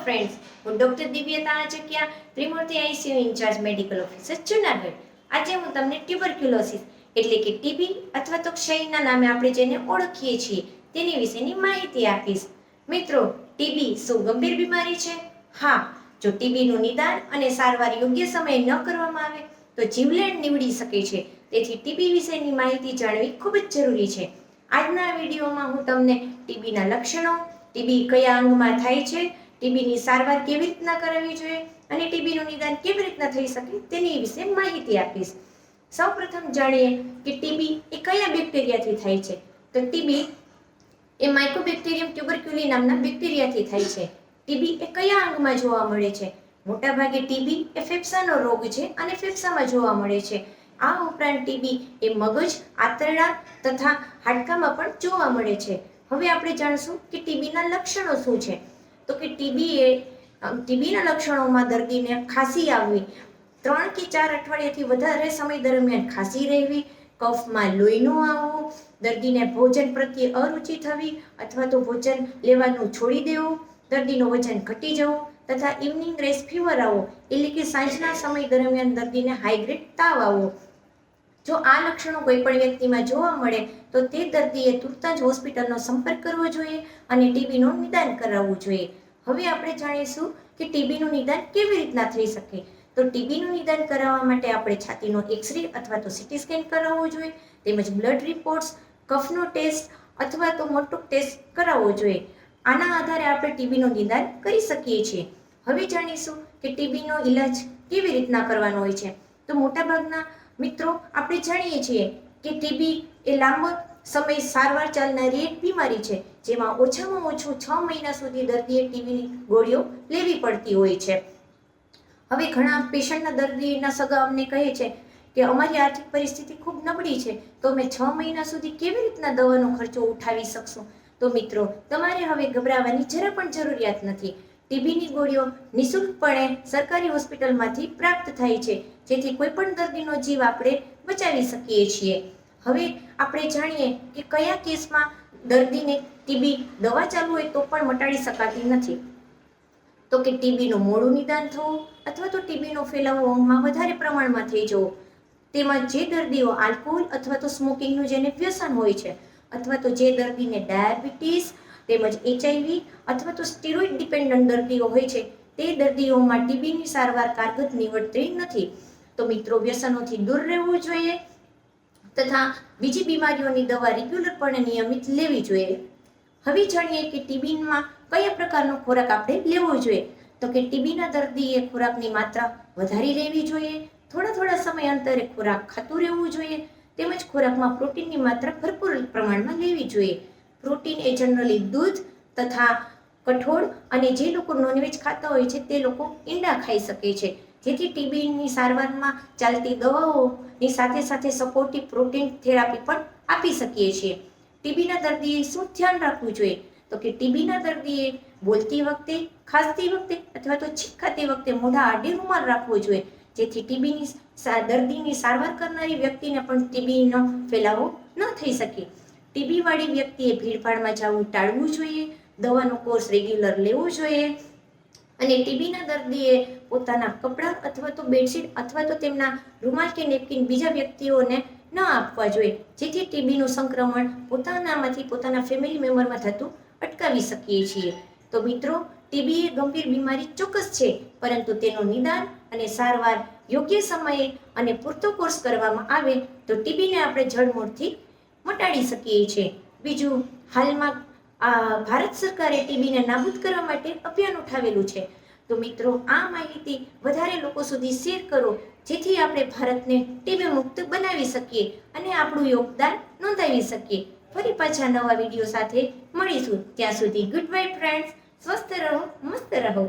Friends, હું doctor Divya Tanachakiya, Trimurti ICU incharge medical officer Junagadh. આજે હું તમને ટ્યુબરક્યુલોસિસ એટલે કે ટીબી અથવા તો ક્ષયના નામે આપણે જેને ઓળખીએ છીએ તેની વિશેની માહિતી આપીશ. મિત્રો, ટીબી શું ગંભીર બીમારી છે? હા, જો ટીબીનું નિદાન અને સારવાર યોગ્ય સમયે ન કરવામાં આવે તો જીવલેણ નીવડી શકે છે. તેથી ટીબી વિશેની માહિતી જાણવી ખૂબ જ જરૂરી છે. આજના વિડીયોમાં હું તમને ટીબીના લક્ષણો, ટીબી કયા અંગમાં થાય છે, ટીબીની સારવાર કેવી રીતના કરાવવી જોઈએ અને ટીબીનું નિદાન કેવી રીતના થઈ શકે તેની વિશે માહિતી આપીશ. સૌપ્રથમ જાણીએ કે ટીબી એ કયા બેક્ટેરિયાથી થાય છે. તો ટીબી એ માઇકોબેક્ટેરિયમ ટ્યુબરક્યુલી નામના બેક્ટેરિયાથી થાય છે. ટીબી એ કયા અંગમાં જોવા મળે છે? મોટાભાગે ટીબી એ ફેફસાનો રોગ છે અને ફેફસામાં જોવા મળે છે. આ ઉપરાંત ટીબી એ મગજ, આંતરડા તથા હાડકામાં પણ જોવા મળે છે. હવે આપણે જાણશું કે ટીબીના લક્ષણો શું છે. તો કે ટીબીના લક્ષણોમાં દર્દીને ખાંસી આવવી, 3 કે 4 અઠવાડિયાથી વધારે સમય દરમિયાન ખાંસી રહેવી, કફમાં લોહીનું આવવું, દર્દીને ભોજન પ્રત્યે અરુચિ થવી અથવા તો ભોજન લેવાનું છોડી દેવું, દર્દીનું વજન ઘટી જવું તથા ઇવનિંગ રેસ ફીવર આવવો એટલે કે સાંજના સમય દરમિયાન દર્દીને હાઈગ્રેડ તાવ આવવો. જો આ લક્ષણો કોઈ પણ વ્યક્તિમાં જોવા મળે તો તે દર્દીએ તુરત જ હોસ્પિટલનો સંપર્ક કરવો જોઈએ અને ટીબીનું નિદાન કરાવવું જોઈએ. હવે આપણે જાણીશું કે ટીબીનું નિદાન કેવી રીતના થઈ શકે. તો ટીબીનું નિદાન કરાવવા માટે આપણે છાતીનો એક્સરે અથવા તો સીટી સ્કેન કરાવવો જોઈએ, તેમજ બ્લડ રિપોર્ટ્સ, કફનો ટેસ્ટ અથવા તો મોટો ટેસ્ટ કરાવવો જોઈએ. આના આધારે આપણે ટીબીનું નિદાન કરી શકીએ છીએ. હવે જાણીશું કે ટીબીનો ઈલાજ કેવી રીતના કરવાનો હોય છે. તો મોટાભાગના મિત્રો, આપણે જાણીએ છીએ કે ટીબી એ લાંબો સમય સારવાર ચાલનારી એક બીમારી છે, જેમાં ઓછામાં ઓછું 6 મહિના સુધી દર્દીએ ટીબીની ગોળીઓ લેવી પડતી હોય છે. હવે ઘણા પેશન્ટના દર્દીના સગા અમને કહે છે કે અમારી આર્થિક પરિસ્થિતિ ખૂબ નબળી છે, તો અમે 6 મહિના સુધી કેવી રીતના દવાનો ખર્ચો ઉઠાવી શકશું? તો મિત્રો, તમારે હવે ગભરાવાની જરા પણ જરૂરિયાત નથી. ટીબીની ગોળીઓ નિઃશુલ્કપણે સરકારી હોસ્પિટલમાંથી પ્રાપ્ત થાય છે, જેથી કોઈ પણ દર્દીનો જીવ આપણે બચાવી શકીએ છીએ. હવે આપણે જાણીએ કે કયા કેસમાં દર્દીને ટીબી દવા ચાલુ હોય તો પણ મટાડી શકાતી નથી. તો કે ટીબીનું મોડું નિદાન થવું અથવા તો ટીબીનો ફેલાવો ઊંઘમાં વધારે પ્રમાણમાં થઈ જવો, તેમજ જે દર્દીઓ આલ્કોહોલ અથવા તો સ્મોકિંગનું જેને વ્યસન હોય છે, અથવા તો જે દર્દીને ડાયાબિટીસ તેમજ HIV અથવા તો સ્ટીરોઇડ ડિપેન્ડન્ટ દર્દીઓ હોય છે, તે દર્દીઓમાં ટીબીની સારવાર કારગત નીવડતી નથી. તો મિત્રો, વ્યસનોથી દૂર રહેવું જોઈએ તથા બીજી બીમારીઓની દવા રેગ્યુલરપણે નિયમિત લેવી જોઈએ. હવે જાણીએ કે ટીબીમાં કયા પ્રકારનો ખોરાક આપણે લેવો જોઈએ. તો કે ટીબીના દર્દીએ ખોરાકની માત્રા વધારી લેવી જોઈએ, થોડા સમય અંતરે ખોરાક ખાતું રહેવું જોઈએ, તેમજ ખોરાકમાં પ્રોટીનની માત્રા ભરપૂર પ્રમાણમાં લેવી જોઈએ. પ્રોટીન એ જનરલી દૂધ તથા કઠોળ અને જે લોકો નોનવેજ ખાતા હોય છે તે લોકો ઈંડા ખાઈ શકે છે, જેથી ટીબીની સારવારમાં ચાલતી દવાઓની સાથે સાથે સપોર્ટિવ પ્રોટીન થેરાપી પણ આપી શકીએ છીએ. ટીબીના દર્દીએ શું ધ્યાન રાખવું જોઈએ? તો કે ટીબીના દર્દીએ બોલતી વખતે, ખાંસતી વખતે અથવા તો છીંક ખાતી વખતે મોઢા આડે રૂમાલ રાખવો જોઈએ, જેથી દર્દીની સારવાર કરનારી વ્યક્તિને પણ ટીબીનો ફેલાવો ન થઈ શકે. ટીબીવાળી વ્યક્તિએ ભીડભાડમાં જવું ટાળવું જોઈએ, દવાનો કોર્સ રેગ્યુલર લેવો જોઈએ અને ટીબીના દર્દીએ પોતાના કપડાં અથવા તો બેડશીટ અથવા તો તેમના રૂમાલ કે નેપકિન બીજા વ્યક્તિઓને ન આપવા જોઈએ, જેથી ટીબીનું સંક્રમણ પોતાનામાંથી પોતાના ફેમિલી મેમ્બરમાં થતું અટકાવી શકીએ છીએ. તો મિત્રો, ટીબી એ ગંભીર બીમારી ચોક્કસ છે, પરંતુ તેનું નિદાન અને સારવાર યોગ્ય સમયે અને પૂરતો કોર્સ કરવામાં આવે તો ટીબીને આપણે જડમૂળથી મટાડી શકીએ છીએ. બીજું, હાલમાં ભારત સરકારે ટીબીને નાબૂદ કરવા માટે અભિયાન ઉઠાવેલું છે. તો મિત્રો, આ માહિતી વધારે લોકો સુધી શેર કરો, જેથી આપણે ભારતને ટીબી મુક્ત બનાવી શકીએ અને આપણું યોગદાન નોંધાવી શકીએ. ફરી પાછા નવા વિડીયો સાથે મળીશું. ત્યાં સુધી ગુડ બાય ફ્રેન્ડ્સ. સ્વસ્થ રહો, મસ્ત રહો.